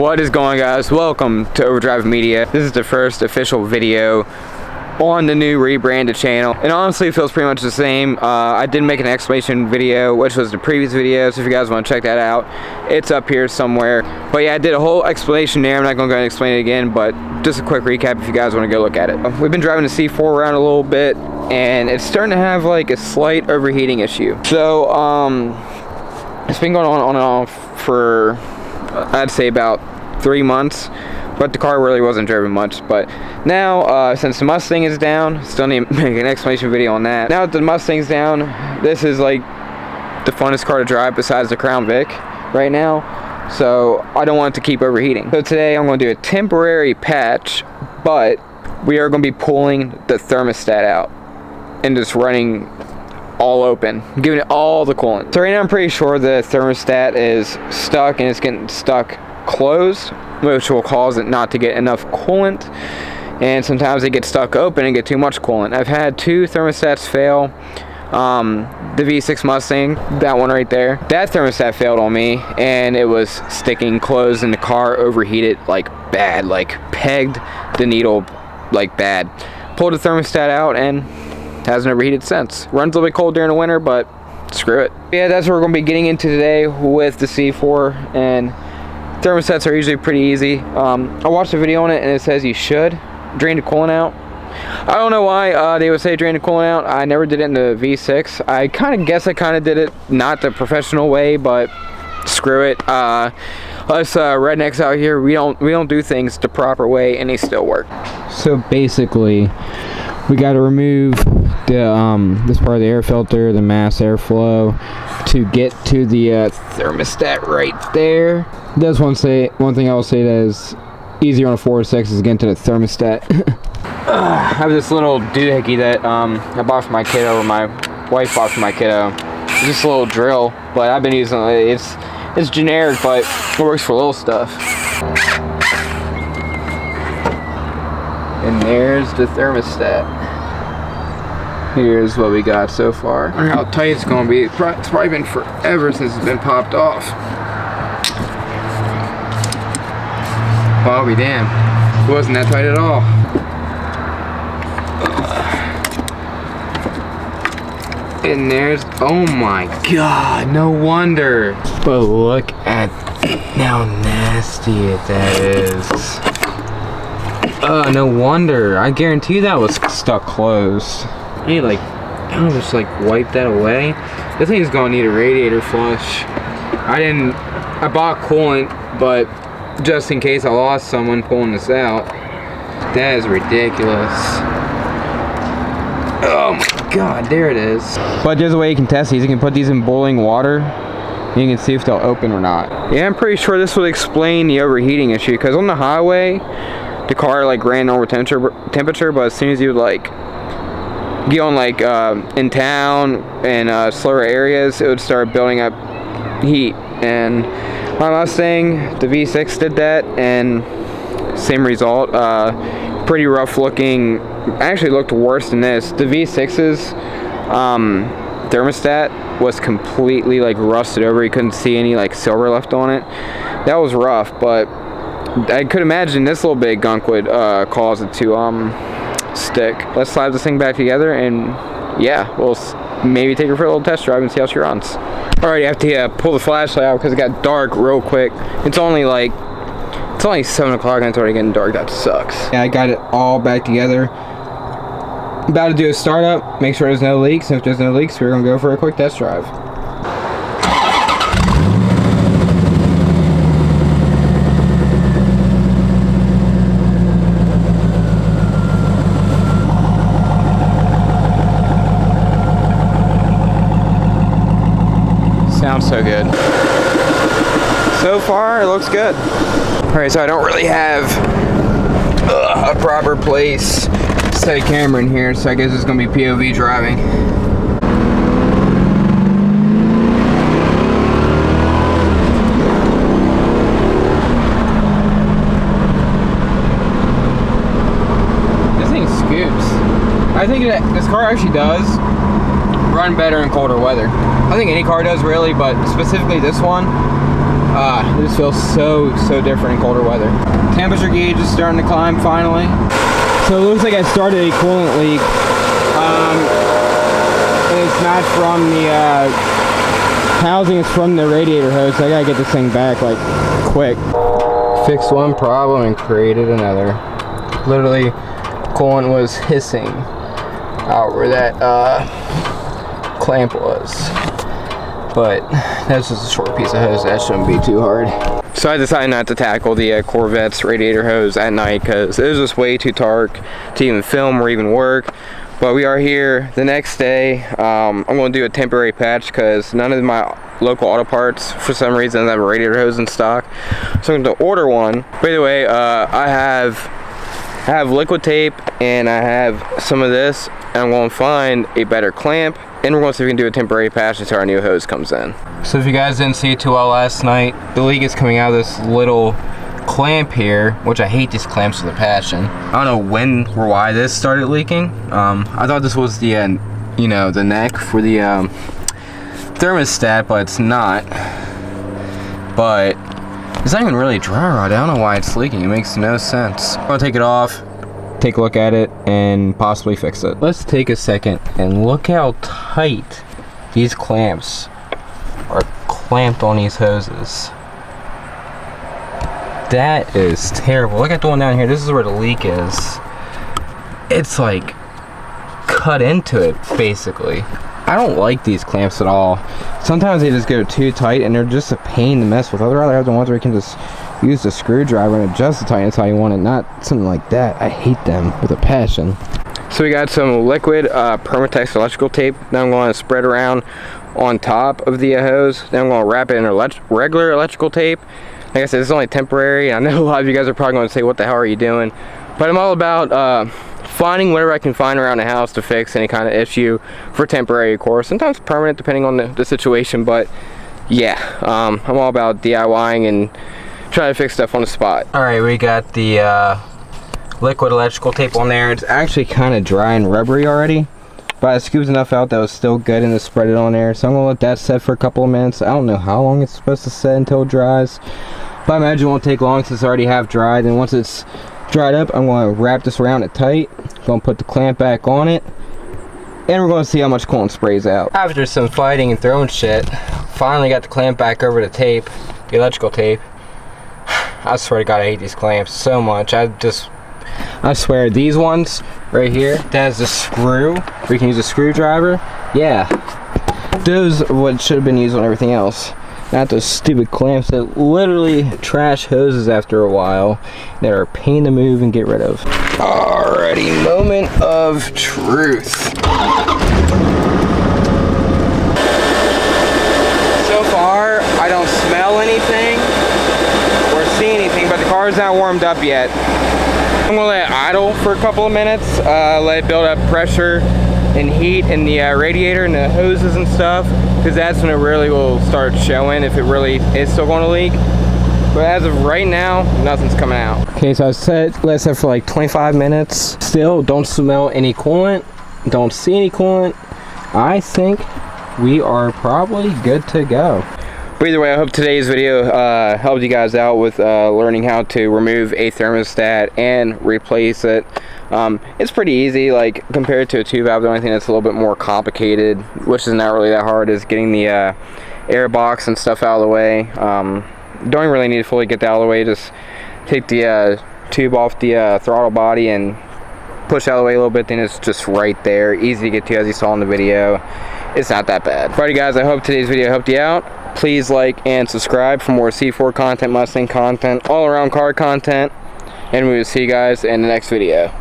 What is going on, guys? Welcome to Overdrive Media. This is the first official video on the new rebranded channel, and honestly it feels pretty much the same. I did make an explanation video, which was the previous video, so if you guys want to check that out, it's up here somewhere. But yeah, I did a whole explanation there. I'm not going to go and explain it again, but just a quick recap if you guys want to go look at it. We've been driving the C4 around a little bit, and it's starting to have like a slight overheating issue. So it's been going on and off for I'd say about 3 months, but the car really wasn't driven much. But now since the Mustang is down, still need to make an explanation video on that. Now that the Mustang's down, this is like the funnest car to drive besides the Crown Vic right now, so I don't want it to keep overheating. So today I'm going to do a temporary patch, but we are going to be pulling the thermostat out and just running all open, giving it all the coolant. So right now I'm pretty sure the thermostat is stuck, and it's getting stuck closed, which will cause it not to get enough coolant, and sometimes it gets stuck open and get too much coolant. I've had 2 thermostats fail. The V6 Mustang, that one right there, that thermostat failed on me, and it was sticking closed, and the car overheated like bad, like pegged the needle like bad. Pulled the thermostat out and hasn't overheated since. Runs a little bit cold during the winter, but screw it. Yeah, that's what we're going to be getting into today with the C4, and thermostats are usually pretty easy. I watched a video on it, and it says you should drain the coolant out. I don't know why they would say drain the coolant out. I never did it in the V6. I kind of guess I kind of did it not the professional way, but screw it. Us rednecks out here, we don't do things the proper way, and they still work. So basically, we got to remove the this part of the air filter, the mass airflow, to get to the thermostat right there. There's one thing I will say that is easier on a 406 is getting to the thermostat. I have this little doohickey that I bought for my kiddo, or my wife bought for my kiddo. It's just a little drill, but I've been using it. It's generic, but it works for little stuff. And there's the thermostat. Here's what we got so far. I wonder how tight it's going to be. It's probably been forever since it's been popped off. Well, I'll be damned. It wasn't that tight at all. And there's, oh my god, no wonder. But look at how nasty that is. No wonder. I guarantee that was stuck closed. Hey, like, I'll just like wipe that away. This thing's gonna need a radiator flush. I bought coolant, but just in case I lost someone pulling this out. That is ridiculous. Oh my god, there it is. But there's a way you can test these. You can put these in boiling water, and you can see if they'll open or not. Yeah, I'm pretty sure this would explain the overheating issue, because on the highway, the car like ran normal temperature, but as soon as you would like get on like in town and slower areas, it would start building up heat. And my Mustang, the V6, did that, and same result. Pretty rough looking. Actually looked worse than this. The V6's thermostat was completely like rusted over. You couldn't see any like silver left on it. That was rough, but I could imagine this little bit of gunk would cause it to stick. Let's slide this thing back together, and yeah, we'll maybe take her for a little test drive and see how she runs. Alright, I have to pull the flashlight out because it got dark real quick. It's only 7 o'clock and it's already getting dark. That sucks. Yeah, I got it all back together. About to do a startup, make sure there's no leaks, and if there's no leaks, we're gonna go for a quick test drive. Sounds so good. So far, it looks good. Alright, so I don't really have a proper place to set a camera in here, so I guess it's going to be POV driving. This thing scoops. I think that this car actually does run better in colder weather. I think any car does really, but specifically this one, This feels so different in colder weather. Temperature gauge is starting to climb finally. So it looks like I started a coolant leak. It's not from the housing, it's from the radiator hose, so I gotta get this thing back like quick. Fixed one problem and created another. Literally, coolant was hissing out where that clamp was. But that's just a short piece of hose, that shouldn't be too hard. So I decided not to tackle the Corvette's radiator hose at night because it was just way too dark to even film or even work. But we are here the next day. I'm going to do a temporary patch because none of my local auto parts for some reason have a radiator hose in stock. So I'm going to order one. By the way, I have liquid tape and I have some of this. And I'm going to find a better clamp. And we're going to see if we can do a temporary patch until our new hose comes in. So if you guys didn't see it too well last night, the leak is coming out of this little clamp here, which I hate these clamps with a passion. I don't know when or why this started leaking. I thought this was the, you know, the neck for the thermostat, but it's not. But it's not even really dry rot. I don't know why it's leaking. It makes no sense. I'm gonna take it off, take a look at it, and possibly fix it. Let's take a second and look how tight these clamps are clamped on these hoses. That is terrible. Look at the one down here. This is where the leak is. It's like cut into it, basically. I don't like these clamps at all. Sometimes they just go too tight and they're just a pain to mess with. I'd rather have the ones where you can just use the screwdriver and adjust the tightness how you want it, not something like that. I hate them with a passion. So we got some liquid Permatex electrical tape that I'm going to spread around on top of the hose. Then I'm going to wrap it in regular electrical tape. Like I said, this is only temporary. I know a lot of you guys are probably going to say, what the hell are you doing? But I'm all about finding whatever I can find around the house to fix any kind of issue for temporary, of course. Sometimes permanent, depending on the situation. But yeah, I'm all about DIYing and trying to fix stuff on the spot. All right, we got the liquid electrical tape on there. It's actually kind of dry and rubbery already. But I scooped enough out that was still good and to spread it on there. So I'm going to let that set for a couple of minutes. I don't know how long it's supposed to set until it dries. But I imagine it won't take long since it's already half dried. And once it's dried up, I'm going to wrap this around it tight. Going to put the clamp back on it. And we're going to see how much coolant sprays out. After some fighting and throwing shit, finally got the clamp back over the tape, the electrical tape. I swear to God, I hate these clamps so much. I swear, these ones right here, that has a screw where you can use a screwdriver. Yeah, those are what should have been used on everything else. Not those stupid clamps that literally trash hoses after a while that are a pain to move and get rid of. Alrighty, moment of truth. So far, I don't smell anything or see anything, but the car's not warmed up yet. I'm gonna let it idle for a couple of minutes, let it build up pressure and heat in the radiator and the hoses and stuff, because that's when it really will start showing if it really is still going to leak. But as of right now, nothing's coming out. Okay, so let it set for like 25 minutes. Still don't smell any coolant, don't see any coolant. I think we are probably good to go. But either way, I hope today's video helped you guys out with learning how to remove a thermostat and replace it. It's pretty easy, like compared to a 2-valve. The only thing that's a little bit more complicated, which is not really that hard, is getting the air box and stuff out of the way. Don't really need to fully get that out of the way. Just take the tube off the throttle body and push out of the way a little bit, then it's just right there. Easy to get to, as you saw in the video. It's not that bad. Alrighty guys, I hope today's video helped you out. Please like and subscribe for more C4 content, Mustang content, all around car content, and we will see you guys in the next video.